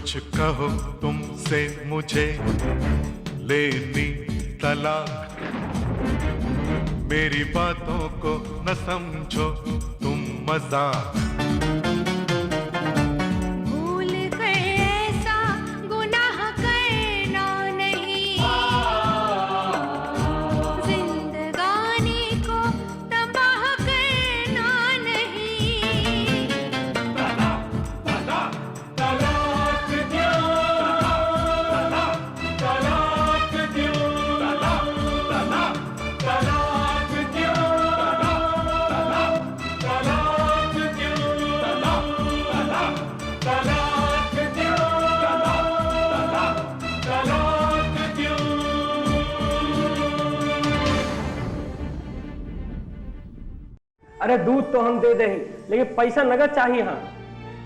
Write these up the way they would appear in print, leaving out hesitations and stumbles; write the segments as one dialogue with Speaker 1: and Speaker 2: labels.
Speaker 1: कुछ कहो तुमसे मुझे लेनी तलाक, मेरी बातों को न समझो तुम मजाक।
Speaker 2: अरे दूध तो हम दे दें, लेकिन पैसा नगद चाहिए। हाँ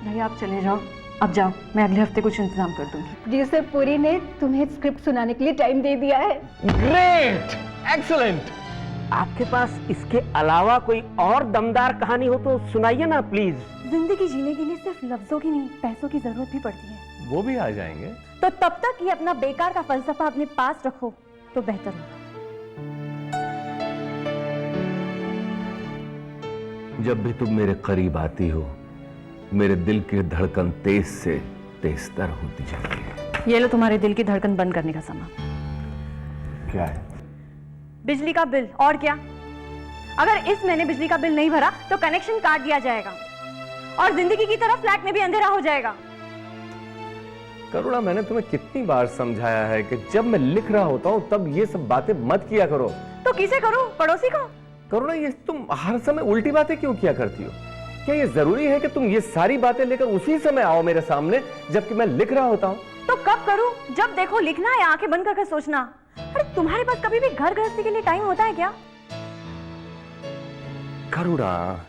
Speaker 3: भाई आप चले जाओ, अब जाओ, मैं अगले हफ्ते कुछ इंतजाम कर दूंगी।
Speaker 4: प्रोड्यूसर पुरी ने तुम्हें स्क्रिप्ट सुनाने के लिए टाइम दे दिया है।
Speaker 2: Great, excellent. आपके पास इसके अलावा कोई और दमदार कहानी हो तो सुनाइए ना प्लीज।
Speaker 3: जिंदगी जीने के लिए सिर्फ लफ्जों की नहीं, पैसों की जरूरत भी पड़ती है।
Speaker 5: वो भी आ जाएंगे।
Speaker 3: तो तब तक ये अपना बेकार का फलसफा अपने पास रखो तो बेहतर होगा।
Speaker 5: जब भी तुम मेरे करीब आती हो, मेरे दिल की धड़कन तेज से तेजतर होती जाती है।
Speaker 3: ये लो तुम्हारे दिल की धड़कन बंद करने का सामान।
Speaker 5: क्या है?
Speaker 3: बिजली का बिल। और क्या? अगर इस महीने बिजली का बिल नहीं भरा तो कनेक्शन काट दिया जाएगा और जिंदगी की तरह फ्लैट में भी अंधेरा हो जाएगा।
Speaker 5: करुणा, मैंने तुम्हें कितनी बार समझाया है कि जब मैं लिख रहा होता हूं तब ये सब बातें मत किया करो।
Speaker 3: तो किसे करो? पड़ोसी को?
Speaker 5: करुणा, ये तुम हर समय उल्टी बातें क्यों किया करती हो? क्या ये जरूरी है कि तुम ये सारी बातें लेकर उसी समय आओ मेरे सामने जबकि मैं लिख रहा होता हूँ?
Speaker 3: तो कब करूं? जब देखो लिखना या आंखें बंद करके सोचना। अरे तुम्हारे पास कभी भी घर गृहस्थी के लिए टाइम होता है क्या?
Speaker 5: करुणा,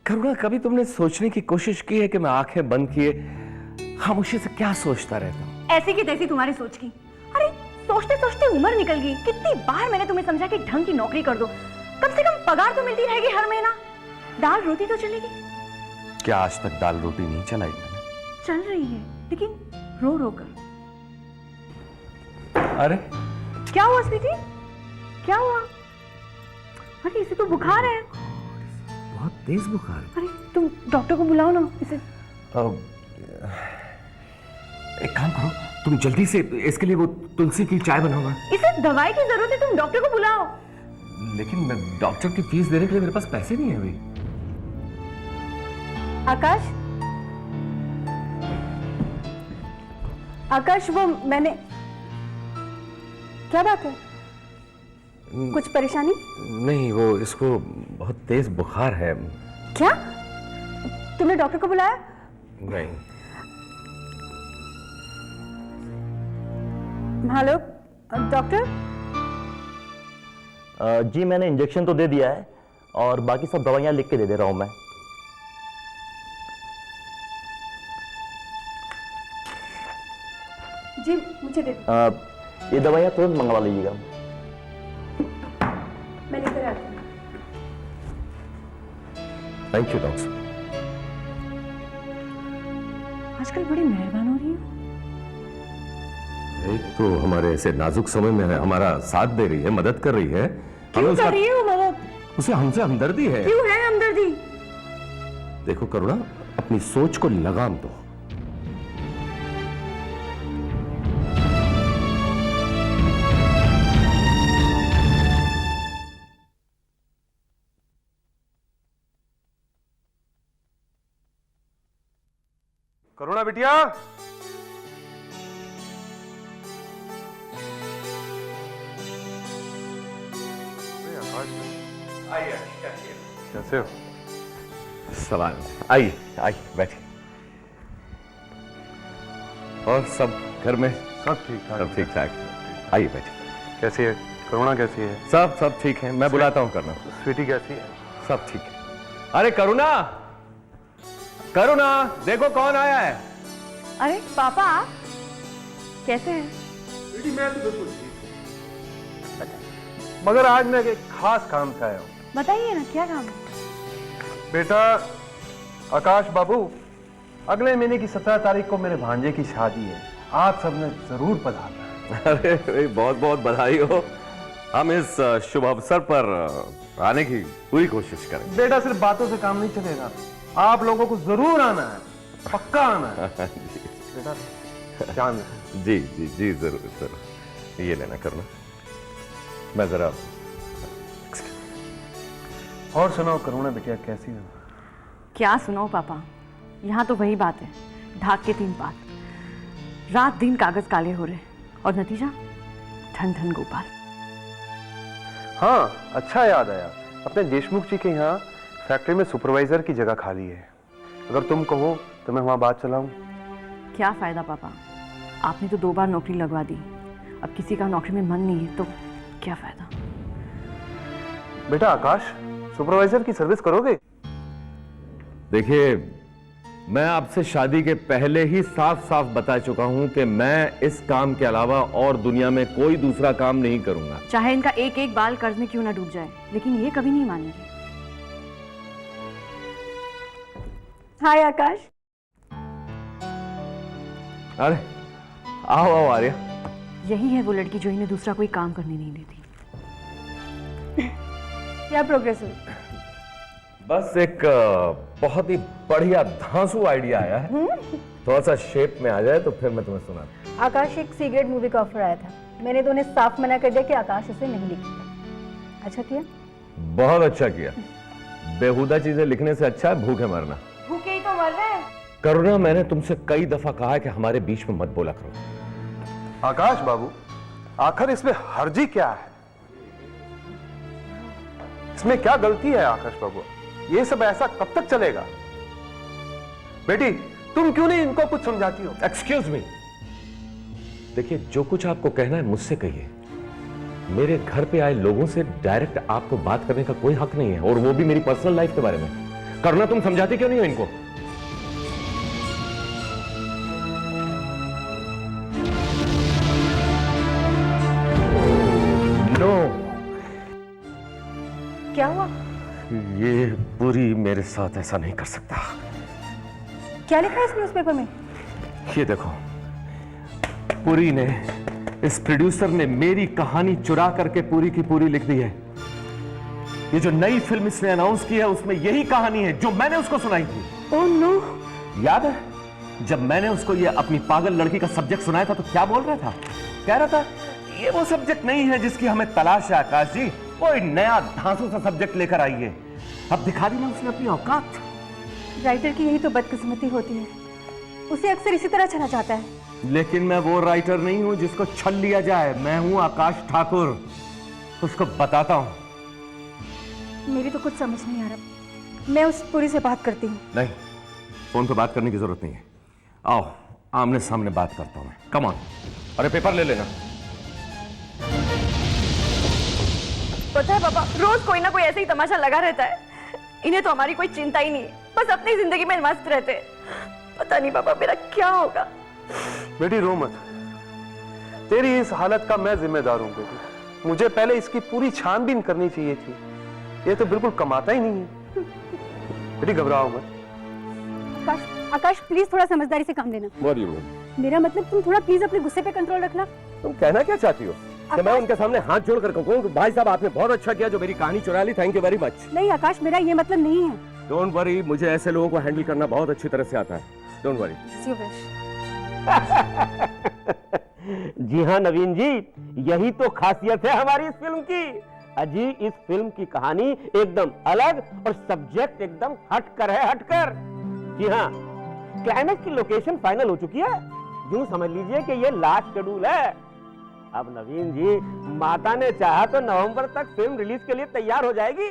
Speaker 5: करुणा, कभी तुमने सोचने की कोशिश की है कि मैं आंखें बंद किए खामोशी से क्या सोचता रहता हूँ?
Speaker 3: ऐसी की तैसी तुम्हारी सोच की। अरे सोचते सोचते उम्र निकल गई। कितनी बार मैंने तुम्हें समझा कि ढंग की नौकरी कर दो, कम से कम पगार तो मिलती रहेगी हर महीना, दाल रोटी तो चलेगी।
Speaker 5: क्या आज तक दाल रोटी नहीं चलाई मैंने?
Speaker 3: चल रही है, लेकिन रो रो कर।
Speaker 5: अरे
Speaker 3: क्या हुआ स्वीटी? क्या हुआ? अरे इसे तो बुखार है।
Speaker 5: बहुत तेज बुखार।
Speaker 3: अरे तुम डॉक्टर को बुलाओ ना इसे।
Speaker 5: एक काम करो, तुम जल्दी से इसके लिए वो तुलसी की चाय बनाओ।
Speaker 3: इसे दवाई की जरूरत है, तुम डॉक्टर को बुलाओ।
Speaker 5: लेकिन मैं डॉक्टर की फीस देने के लिए मेरे पास पैसे नहीं है अभी।
Speaker 3: आकाश, आकाश, वो मैंने, क्या बात है? कुछ परेशानी?
Speaker 5: नहीं, वो इसको बहुत तेज बुखार है।
Speaker 3: क्या? तुमने डॉक्टर को बुलाया?
Speaker 5: नहीं।
Speaker 3: Hello doctor.
Speaker 6: जी मैंने इंजेक्शन तो दे दिया है और बाकी सब दवाइयां लिख के दे रहा हूं मैं।
Speaker 3: जी मुझे दे।
Speaker 6: ये दवाइयां तुरंत मंगवा लीजिएगा।
Speaker 3: मैं लेकर आती हूँ।
Speaker 5: Thank you doctor.
Speaker 3: आजकल बड़ी मेहरबान हो रही है।
Speaker 5: एक तो हमारे ऐसे नाजुक समय में हमारा साथ दे रही है, मदद कर रही है।
Speaker 3: क्यों कर रही है वो मदद?
Speaker 5: उसे हमसे हमदर्दी है।
Speaker 3: क्यों है हमदर्दी?
Speaker 5: देखो करुणा, अपनी सोच को लगाम दो।
Speaker 7: करुणा बिटिया, कैसे हो?
Speaker 5: सवाल। आइए आइए बैठिए। और सब घर में
Speaker 7: सब ठीक ठाक?
Speaker 5: सब ठीक ठाक। आइए बैठिए।
Speaker 7: कैसी है करुणा? कैसी है?
Speaker 5: सब ठीक है। मैं बुलाता हूँ करुणा।
Speaker 7: स्वीटी कैसी है?
Speaker 5: सब ठीक है। अरे करुणा, करुणा, देखो कौन आया है।
Speaker 3: अरे पापा, कैसे हैं?
Speaker 7: बेटी मैं तो बिल्कुल ठीक हूँ, मगर आज मैं एक खास काम से आया हूँ।
Speaker 3: बताइए ना, क्या काम है?
Speaker 7: बेटा आकाश बाबू अगले महीने की 17 तारीख को मेरे भांजे की शादी है, आप सबने जरूर पधारना है।
Speaker 5: अरे बहुत बहुत बधाई हो। हम इस शुभ अवसर पर आने की पूरी कोशिश करेंगे।
Speaker 7: बेटा सिर्फ बातों से काम नहीं चलेगा, आप लोगों को जरूर आना है, पक्का आना है। बेटा ध्यान रखना।
Speaker 5: जी जी जी जरूर जरूर। ये लेना करना, मैं जरा।
Speaker 7: और सुनाओ करुणा बिटिया, कैसी हो?
Speaker 3: क्या सुनाओ पापा, यहाँ तो वही बात है, ढाक के 3 पात, रात दिन कागज काले हो रहे और नतीजा धन धन गोपाल।
Speaker 7: हाँ, अच्छा याद आया, अपने देशमुख जी के यहाँ फैक्ट्री में सुपरवाइजर की जगह खाली है। अगर तुम कहो तो मैं वहां बात चलाऊं।
Speaker 3: क्या फायदा पापा, आपने तो 2 बार नौकरी लगवा दी, अब किसी का नौकरी में मन नहीं है तो क्या फायदा।
Speaker 7: बेटा आकाश, सुपरवाइजर की सर्विस करोगे?
Speaker 5: देखिए, मैं आपसे शादी के पहले ही साफ साफ बता चुका हूं कि मैं इस काम के अलावा और दुनिया में कोई दूसरा काम नहीं करूंगा।
Speaker 3: चाहे इनका एक एक बाल कर्ज में क्यों ना डूब जाए, लेकिन ये कभी नहीं मानेंगे।
Speaker 4: हाय आकाश।
Speaker 5: अरे आओ आओ आर्या।
Speaker 3: यही है वो लड़की जो इन्हें दूसरा कोई काम करने नहीं देती।
Speaker 4: क्या प्रोग्रेस हुई?
Speaker 5: बस एक बहुत ही बढ़िया धांसू आइडिया आया है। थोड़ा सा शेप में आ जाए तो फिर मैं तुम्हें सुनाता।
Speaker 4: आकाश, एक सी ग्रेड मूवी का ऑफर आया था, मैंने तो उन्हें साफ मना कर दिया कि आकाश इसे नहीं लिखेगा। अच्छा किया?
Speaker 5: बहुत अच्छा किया। बेहुदा चीजें लिखने से अच्छा है भूखे मरना।
Speaker 4: भूखे ही तो मर रहे हैं।
Speaker 5: करुणा, मैंने तुमसे कई दफा कहा है कि हमारे बीच में मत बोला करो।
Speaker 7: आकाश बाबू, आखिर इसमें हर्जी क्या है? इसमें क्या गलती है आकाश बाबू? ये सब ऐसा कब तक चलेगा? बेटी, तुम क्यों नहीं इनको कुछ समझाती हो?
Speaker 5: Excuse me. देखिए, जो कुछ आपको कहना है मुझसे कहिए। मेरे घर पे आए लोगों से डायरेक्ट आपको बात करने का कोई हक नहीं है, और वो भी मेरी पर्सनल लाइफ के बारे में। करुणा, तुम समझाती क्यों नहीं हो इनको? नो।
Speaker 4: क्या हुआ?
Speaker 5: ये पूरी मेरे साथ ऐसा नहीं कर सकता।
Speaker 4: क्या लिखा है इस न्यूज़पेपर में?
Speaker 5: ये देखो, पुरी ने, इस प्रोड्यूसर ने मेरी कहानी चुरा करके पूरी की पूरी लिख दी है। ये जो नई फिल्म इसने अनाउंस की है उसमें यही कहानी है जो मैंने उसको सुनाई थी।
Speaker 4: Oh no.
Speaker 5: याद है जब मैंने उसको ये अपनी पागल लड़की का सब्जेक्ट सुनाया था तो क्या बोल रहा था? कह रहा था ये वो सब्जेक्ट नहीं है जिसकी हमें तलाश है आकाश जी, कोई नया धांसू सा सब्जेक्ट लेकर आइए। अब दिखा दी ना उसने अपनी औकात।
Speaker 4: राइटर की यही तो बदकिस्मती होती है, उसे अक्सर इसी तरह चला जाता है।
Speaker 5: लेकिन मैं वो राइटर नहीं हूं जिसको छल लिया जाए। मैं हूं आकाश ठाकुर, उसको बताता हूं।
Speaker 4: मेरी तो कुछ समझ नहीं आ रहा, मैं उस पूरी से बात करती हूँ।
Speaker 5: नहीं, फोन पे बात करने की जरूरत नहीं है। आओ आमने सामने बात करता हूं मैं। Come on. अरे पेपर ले लेना।
Speaker 3: पता है पापा, रोज कोई ना कोई ऐसे ही तमाशा लगा रहता है। इन्हें तो हमारी कोई चिंता ही नहीं, बस अपनी जिंदगी में मस्त रहते। पता नहीं पापा मेरा क्या होगा।
Speaker 7: बेटी रो मत, तेरी इस हालत का मैं जिम्मेदार हूं बेटी। मुझे पहले इसकी पूरी छानबीन करनी चाहिए थी, ये तो बिल्कुल कमाता ही नहीं है। बेटी घबराओ मत।
Speaker 4: आकाश, आकाश प्लीज थोड़ा समझदारी से काम लेना। मेरा मतलब तुम थोड़ा प्लीज अपने गुस्से पे कंट्रोल रखना।
Speaker 5: तुम कहना क्या चाहती हो? कि मैं उनके सामने हाथ जोड़ कर कहूं कि भाई साहब आपने बहुत अच्छा किया जो मेरी कहानी चुरा ली, थैंक यू वेरी मच।
Speaker 4: नहीं आकाश, मेरा ये मतलब नहीं है।
Speaker 5: डोंट वरी, मुझे ऐसे लोगों को हैंडल करना बहुत अच्छी तरह से आता है। Don't worry.
Speaker 2: जी हाँ नवीन जी, यही तो खासियत है हमारी इस फिल्म की। अजी, इस फिल्म की कहानी एकदम अलग और सब्जेक्ट एकदम हटकर है, हटकर। जी हाँ, क्लाइमैक्स की लोकेशन फाइनल हो चुकी है। यूं समझ लीजिए कि ये लास्ट शेड्यूल है। अब नवीन जी, माता ने चाहा तो नवंबर तक फिल्म रिलीज के लिए तैयार हो जाएगी।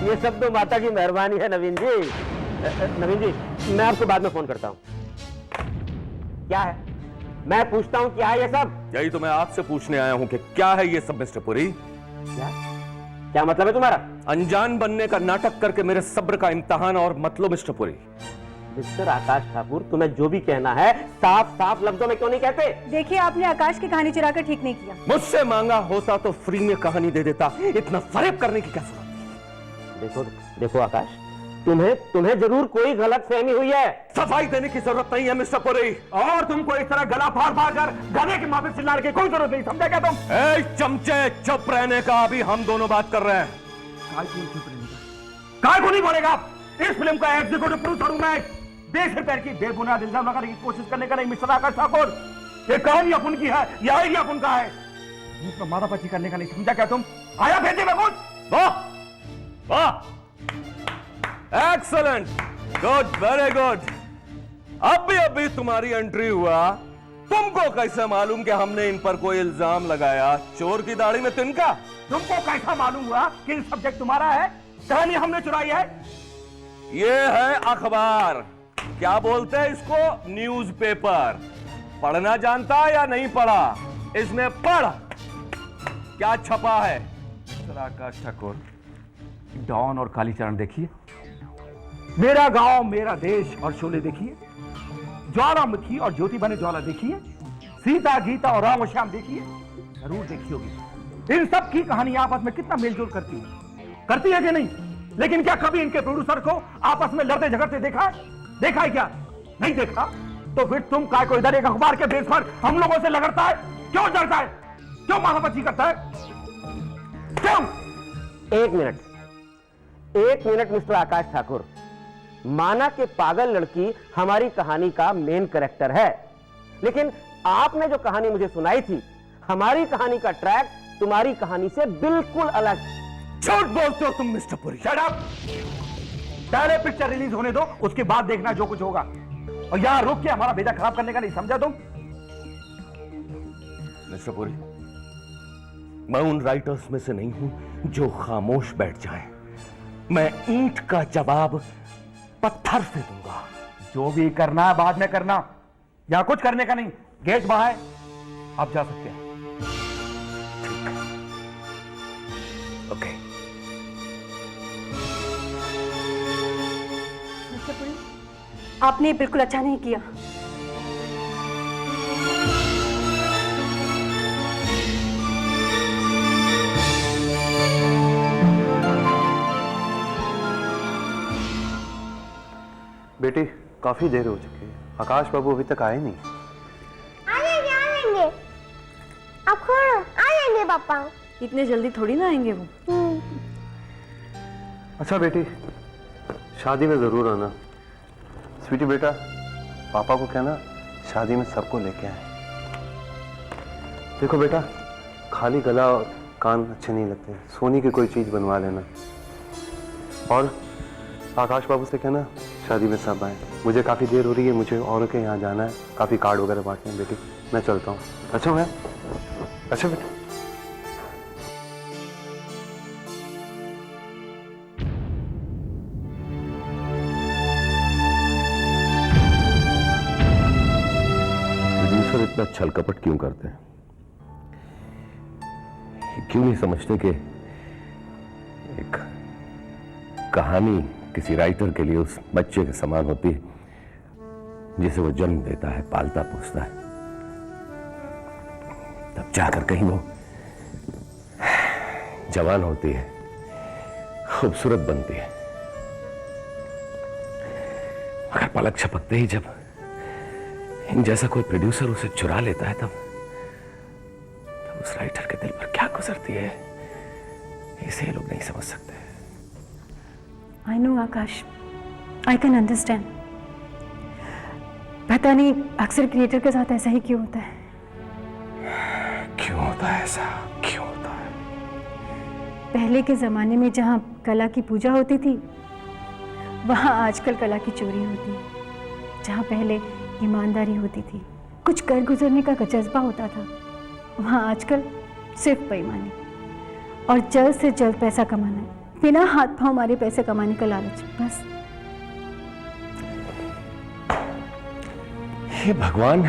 Speaker 2: ये सब तो माता की मेहरबानी है नवीन जी। नवीन जी, मैं आपको बाद में फोन करता हूं। क्या है? मैं पूछता हूं क्या है ये सब?
Speaker 5: यही तो मैं आपसे पूछने आया हूं कि क्या है ये सब मिस्टर पुरी?
Speaker 2: क्या मतलब है तुम्हारा?
Speaker 5: अनजान बनने का नाटक करके मेरे सब्र का इम्तिहान और मतलब मिस्टर पुरी।
Speaker 2: मिस्टर आकाश ठाकुर, तुम्हें जो भी कहना है साफ साफ लफ्जों में क्यों नहीं कहते?
Speaker 4: देखिए, आपने आकाश की कहानी चुराकर ठीक नहीं किया।
Speaker 5: मुझसे मांगा होता तो फ्री में कहानी दे देता, इतना फरेब करने की क्या जरूरत?
Speaker 2: देखो देखो आकाश, तुम्हें जरूर कोई गलत फहमी हुई है।
Speaker 5: सफाई देने की जरूरत नहीं है मिस्टर पुरी, और तुमको इस तरह गला फाड़ फाड़ कर गधे के माफी चिल्लाने की कोई जरूरत नहीं, समझा क्या तुम? ए चमचे, चुप रहने का, अभी हम दोनों बात कर रहे हैं। काय को नहीं बोलेगा आप? इस फिल्म का एग्जीक्यूटिव प्रोड्यूसर हूं मैं। बेसिर की बेबुनियाद इल्जाम लगाने की कोशिश करने का नहीं मिस्टर आकाश ठाकुर। ये कहानी अपन की है, ये आइडिया अपन का है, इसमें माथापच्ची करने का नहीं, समझा क्या तुम? आया भेजे में कुछ? वाह वाह, एक्सलेंट, गुड, वेरी गुड। अभी तुम्हारी एंट्री हुआ, तुमको कैसे मालूम कि हमने इन पर कोई इल्जाम लगाया? चोर की दाढ़ी में तिनका। तुमको कैसा मालूम हुआ कि सब्जेक्ट तुम्हारा है, कहानी हमने चुराई है? ये है अखबार, क्या बोलते हैं इसको, न्यूज़पेपर। पढ़ना जानता है या नहीं पढ़ा? इसमें पढ़ क्या छपा है। आकाश ठाकुर, डॉन और कालीचरण देखिए, मेरा गांव मेरा देश और शोले देखिए, ज्वालामुखी और ज्योति बने ज्वाला देखिए, सीता गीता और राम और श्याम देखिए, जरूर देखी होगी। इन सब की कहानी आपस में कितना मेलजोल करती है कि नहीं? लेकिन क्या कभी इनके प्रोड्यूसर को आपस में लड़ते झगड़ते देखा है क्या? नहीं देखा, तो फिर तुम काय को इधर एक अखबार के बेस पर हम लोगों से लगड़ता है? क्यों डरता है? क्यों माथापच्ची करता है? क्यों?
Speaker 2: एक मिनट मिस्टर आकाश ठाकुर, माना कि पागल लड़की हमारी कहानी का मेन कैरेक्टर है, लेकिन आपने जो कहानी मुझे सुनाई थी, हमारी कहानी का ट्रैक तुम्हारी कहानी से बिल्कुल अलग।
Speaker 5: झूठ बोलते हो तुम मिस्टर पुरी। Shut up. पहले पिक्चर रिलीज होने दो, उसके बाद देखना जो कुछ होगा, और यहां रुक के हमारा भेजा खराब करने का नहीं, समझा तुम? मिस्टर पुरी, मैं उन राइटर्स में से नहीं हूं जो खामोश बैठ जाएं। मैं ईंट का जवाब पत्थर से दूंगा। जो भी करना है बाद में करना, यहां कुछ करने का नहीं। गेट वहां है, आप जा सकते हैं। ओके।
Speaker 4: आपने बिल्कुल अच्छा नहीं किया।
Speaker 7: बेटी, काफी देर हो चुकी है, आकाश बाबू अभी तक आए नहीं।
Speaker 8: आएंगे। अब खोलो, आएंगे पापा।
Speaker 3: इतने जल्दी थोड़ी ना आएंगे वो।
Speaker 7: अच्छा बेटी, शादी में जरूर आना। स्वीटी बेटा, पापा को कहना शादी में सबको लेके आए। देखो बेटा, खाली गला और कान अच्छे नहीं लगते, सोने की कोई चीज बनवा लेना। और आकाश बाबू से कहना शादी में सब आए। मुझे काफी देर हो रही है, मुझे औरों के यहाँ जाना है, काफी कार्ड वगैरह बांटने हैं। बेटी मैं चलता हूँ। अच्छा मैं, अच्छा बेटा।
Speaker 5: प्रोड्यूसर इतना छल कपट क्यों करते हैं? क्यों नहीं समझते कि एक कहानी किसी राइटर के लिए उस बच्चे के समान होती है जिसे वो जन्म देता है, पालता पोसता है, तब जाकर कहीं वो जवान होती है, खूबसूरत बनती है। मगर पलक झपकते ही जब इन जैसा कोई प्रोड्यूसर उसे चुरा लेता है, तब उस राइटर के दिल पर क्या गुजरती है, इसे लोग नहीं समझ सकते।
Speaker 4: I know Akash, I can understand. पता नहीं अक्सर क्रिएटर के साथ ऐसा ही क्यों होता है।
Speaker 5: क्यों होता है ऐसा, क्यों होता है?
Speaker 4: पहले के जमाने में जहाँ कला की पूजा होती थी, वहाँ आजकल कला की चोरी होती है। जहाँ पहले ईमानदारी होती थी, कुछ कर गुजरने का जज्बा होता था, वहाँ आजकल सिर्फ बेईमानी और जल्द से जल्द पैसा कमाना, बिना हाथ पांव मारे पैसे कमाने का लालच, बस।
Speaker 5: हे भगवान,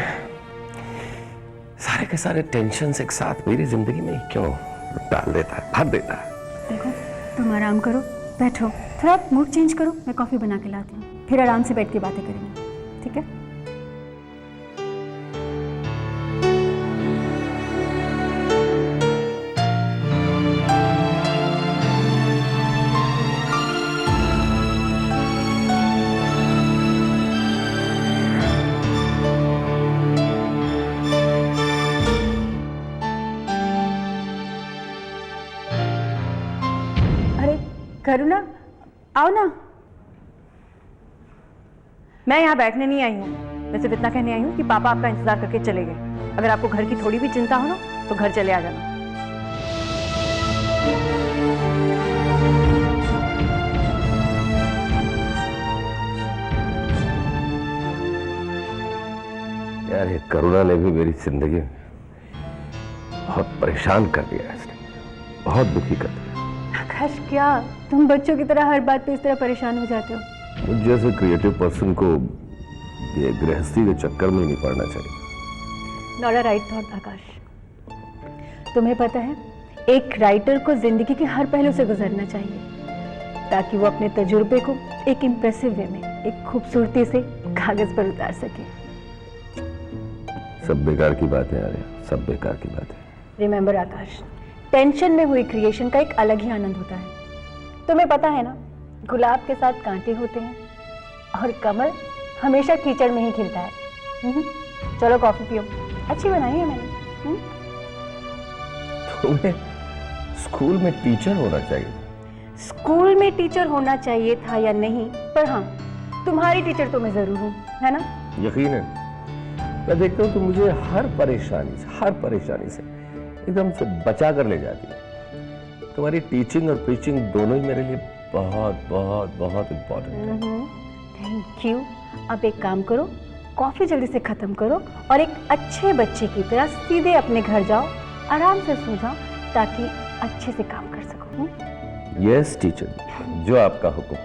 Speaker 5: सारे के सारे टेंशन्स एक साथ मेरी जिंदगी में क्यों डाल देता है, भर देता है?
Speaker 4: देखो, तुम आराम करो, बैठो, थोड़ा मूड चेंज करो, मैं कॉफी बना के लाती हूँ, फिर आराम से बैठ के बातें करेंगे, ठीक है? करुणा, आओ ना।
Speaker 3: मैं यहाँ बैठने नहीं आई हूँ, मैं सिर्फ इतना कहने आई हूँ कि पापा आपका इंतजार करके चले गए। अगर आपको घर की थोड़ी भी चिंता हो ना तो घर चले आ जाना।
Speaker 5: यार ये करुणा ने भी मेरी जिंदगी बहुत परेशान कर दिया है, इसने बहुत दुखी कर दिया।
Speaker 4: आकाश, क्या तुम बच्चों की तरह हर बात पे इस तरह परेशान हो जाते हो?
Speaker 5: मुझ जैसे क्रिएटिव पर्सन को ये गृहस्थी के चक्कर में नहीं पड़ना चाहिए।
Speaker 4: नॉट अ राइट थॉट आकाश। तुम्हें पता है, एक राइटर को जिंदगी के हर पहलू से गुजरना चाहिए ताकि वो अपने तजुर्बे को एक इम्प्रेसिव वे में, एक खूबसूरती से कागज पर उतार सके।
Speaker 5: सब बेकार की बात है यार, सब बेकार की बात है।
Speaker 4: रिमेंबर आकाश, टेंशन में हुई क्रिएशन का एक अलग ही आनंद होता है। तुम्हें पता है ना, गुलाब के साथ कांटे होते हैं और कमल हमेशा कीचड़ में ही खिलता है। चलो कॉफी पियो, अच्छी बनाई है मैंने।
Speaker 5: तुम्हें स्कूल में टीचर होना चाहिए।
Speaker 4: स्कूल में टीचर होना चाहिए था या नहीं, पर हाँ, तुम्हारी टीचर तो मैं जरूर हूँ, है ना?
Speaker 5: यकीन है, मैं देखता हूँ तुम मुझे हर परेशानी से एकदम से बचा कर ले जाती है। तुम्हारी टीचिंग और प्रीचिंग दोनों ही मेरे लिए बहुत बहुत बहुत इम्पोर्टेंट है।
Speaker 4: Thank you. अब एक काम करो, कॉफी जल्दी से खत्म करो और एक अच्छे बच्चे की तरह सीधे अपने घर जाओ, आराम से सो जाओ ताकि अच्छे से काम कर सको।
Speaker 5: यस टीचर, जो आपका हुक्म।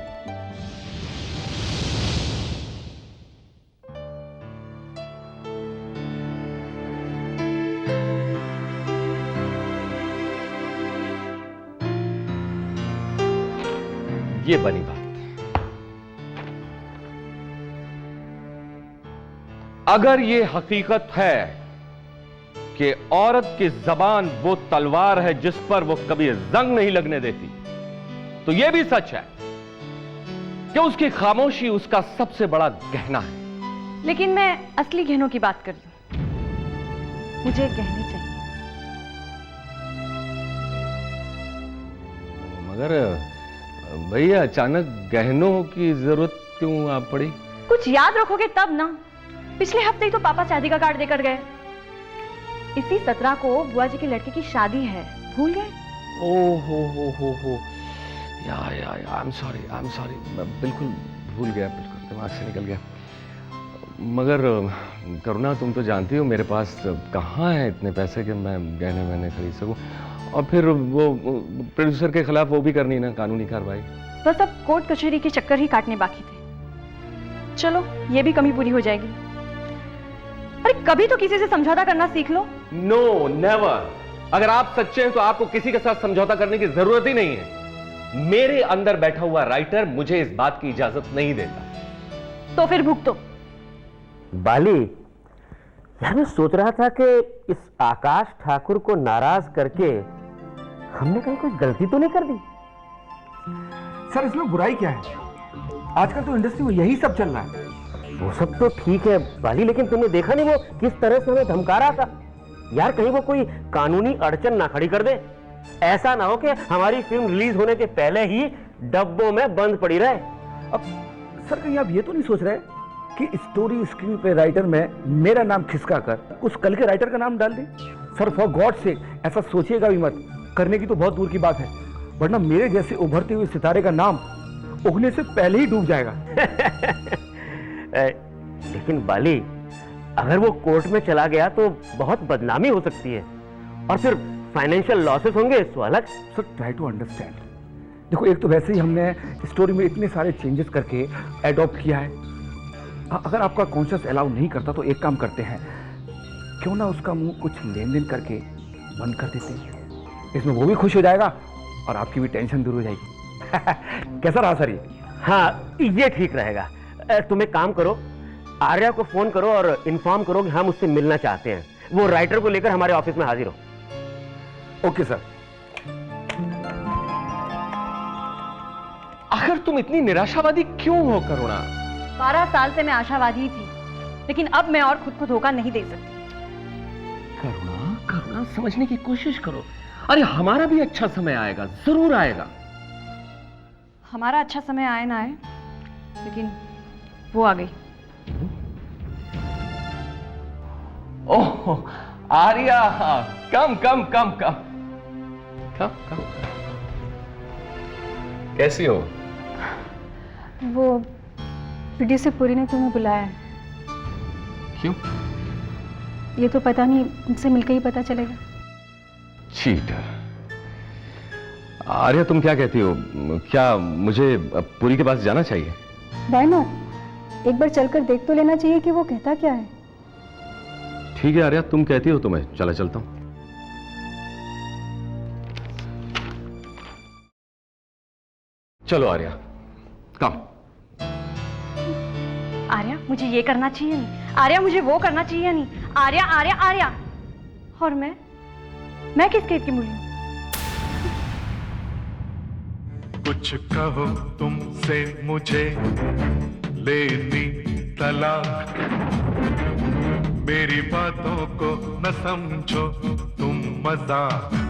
Speaker 9: ये बनी बात। अगर ये हकीकत है कि औरत की जबान वो तलवार है जिस पर वो कभी जंग नहीं लगने देती, तो यह भी सच है कि उसकी खामोशी उसका सबसे बड़ा गहना है।
Speaker 3: लेकिन मैं असली गहनों की बात कर रही हूं, मुझे गहने चाहिए।
Speaker 9: मगर भैया, अचानक गहनों की जरूरत क्यों आ पड़ी?
Speaker 3: कुछ याद रखोगे तब ना। पिछले हफ्ते ही तो पापा शादी का कार्ड देकर गए। इसी 17 को बुआ जी के लड़के की शादी है, भूल गए?
Speaker 9: ओ हो आई एम सॉरी, मैं बिल्कुल भूल गया, बिल्कुल दिमाग से निकल गया। मगर करुणा, तुम तो जानती हो मेरे पास कहाँ है इतने पैसे कि मैं गहने वहने खरीद सकूं। और फिर वो प्रोड्यूसर के खिलाफ वो भी करनी ना, कानूनी कार्रवाई।
Speaker 3: बस अब कोर्ट कचहरी के चक्कर ही काटने बाकी थे। चलो, ये भी कमी पूरी हो जाएगी। अरे कभी तो किसी से समझौता करना सीख लो।
Speaker 9: No, never. अगर आप सच्चे हैं तो आपको किसी के साथ समझौता करने की जरूरत ही नहीं है। मेरे अंदर बैठा हुआ राइटर मुझे इस बात की इजाजत नहीं देता।
Speaker 3: तो फिर भुगतो।
Speaker 2: बाली, यार मैं सोच रहा था कि इस आकाश ठाकुर को नाराज करके हमने कहीं कोई गलती तो नहीं कर दी।
Speaker 10: सर, इसमें बुराई क्या है? आजकल तो इंडस्ट्री में यही सब चल रहा है।
Speaker 2: वो सब तो ठीक है बाली, लेकिन तुमने देखा नहीं वो किस तरह से हमें धमका रहा था। यार कहीं वो कोई कानूनी अड़चन ना खड़ी कर दे। ऐसा ना हो कि हमारी फिल्म रिलीज होने के पहले ही डब्बों में बंद पड़ी रहे।
Speaker 10: अब सर, कहीं आप ये तो नहीं सोच रहे कि स्टोरी स्क्रीन पे राइटर में मेरा नाम खिसका कर उस कल के राइटर का नाम डाल दे? सर, फॉर गॉड से ऐसा सोचिएगा भी मत। करने की तो बहुत दूर की बात है, वरना मेरे जैसे उभरते हुए सितारे का नाम उगने से पहले ही डूब जाएगा।
Speaker 2: लेकिन बाली, अगर वो कोर्ट में चला गया तो बहुत बदनामी हो सकती है और फिर फाइनेंशियल लॉसेस होंगे, इसको अलग।
Speaker 10: Sir, try to understand. देखो, एक तो वैसे ही हमने स्टोरी में इतने सारे चेंजेस करके एडॉप्ट किया है। अगर आपका कॉन्शियस अलाउ नहीं करता तो एक काम करते हैं, क्यों ना उसका मुंह कुछ लेन देन करके बंद कर देते हैं। इसमें वो भी खुश हो जाएगा और आपकी भी टेंशन दूर हो जाएगी। कैसा रहा सर ये?
Speaker 2: हाँ, ये ठीक रहेगा। तुम एक काम करो, आर्या को फोन करो और इन्फॉर्म करो कि हम उससे मिलना चाहते हैं। वो राइटर को लेकर हमारे ऑफिस में हाजिर हो।
Speaker 10: Okay sir.
Speaker 9: आखिर तुम इतनी निराशावादी क्यों हो करुणा?
Speaker 3: 12 साल से मैं आशावादी थी, लेकिन अब मैं और खुद को धोखा नहीं दे सकती।
Speaker 9: करुणा, समझने की कोशिश करो। अरे हमारा भी अच्छा समय आएगा, जरूर आएगा।
Speaker 3: हमारा अच्छा समय आए ना आए, लेकिन वो आ गई।
Speaker 9: ओह आर्या, कम कम कम कम कम कम। कैसी हो?
Speaker 4: वो प्रोड्यूसर पुरी ने तुम्हें बुलाया है।
Speaker 9: क्यों?
Speaker 4: ये तो पता नहीं, उनसे मिलकर ही पता चलेगा।
Speaker 9: चीटर। आर्या तुम क्या कहती हो? क्या मुझे पुरी के पास जाना चाहिए?
Speaker 4: Why not? एक बार चलकर देख तो लेना चाहिए कि वो कहता क्या है।
Speaker 9: ठीक है आर्या, तुम कहती हो तो मैं चला चलता हूं। चलो आर्या, कम।
Speaker 3: आर्या मुझे ये करना चाहिए नहीं, आर्या मुझे वो करना चाहिए नहीं, आर्या आर्या आर्या। और मैं किस खेत की मूली हूँ?
Speaker 1: कुछ कहो तुमसे मुझे लेनी तलाक, मेरी बातों को न समझो तुम मजाक।